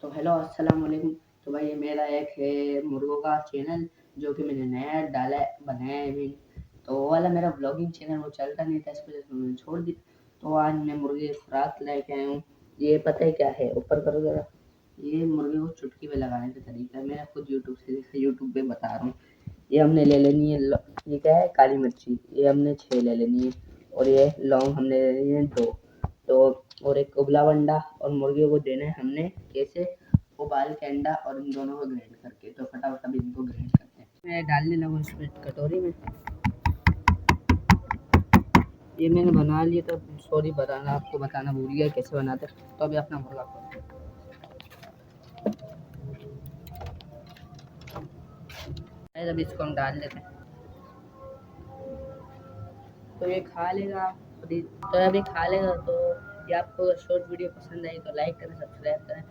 तो हेलो अस्सलाम वालेकुम। तो भाई ये मेरा एक है मुर्गों का चैनल जो कि मैंने नया डाला है बनाया है अभी। तो वो वाला मेरा ब्लॉगिंग चैनल वो चलता नहीं था, इस वजह से मैंने छोड़ दिया। तो आज मैं मुर्गे खुराक लेके आया हूँ। ये पता है क्या है, ऊपर करो जरा। ये मुर्गे को चुटकी में लगाने का तरीका है, मैं खुद यूट्यूब से देखा, यूट्यूब पे बता रहा हूँ। ये हमने ले लेनी है ये क्या है, काली मिर्ची, ये हमने 6 ले लेनी है। और ये लौंग हमने ले लेनी है 2। तो और एक उबला अंडा, और मुर्गे को देना है हमने कैसे, उबाल के अंडा और इन दोनों को ग्राइंड करके। तो फटाफट अभी इनको ग्राइंड करते हैं। मैं डालने लगा इसमें कटोरी में। ये मैंने बना लिया, तो सॉरी बताना, आपको बताना भूल गया कैसे बनाते। तो अभी अपना मुर्गा खोलते हैं। अभी इसको हम डाल लेते हैं, तो ये खा लेगा अभी। तो अभी खा लेगा। तो ये आपको शॉर्ट वीडियो पसंद आई तो लाइक करें, सब्सक्राइब करें।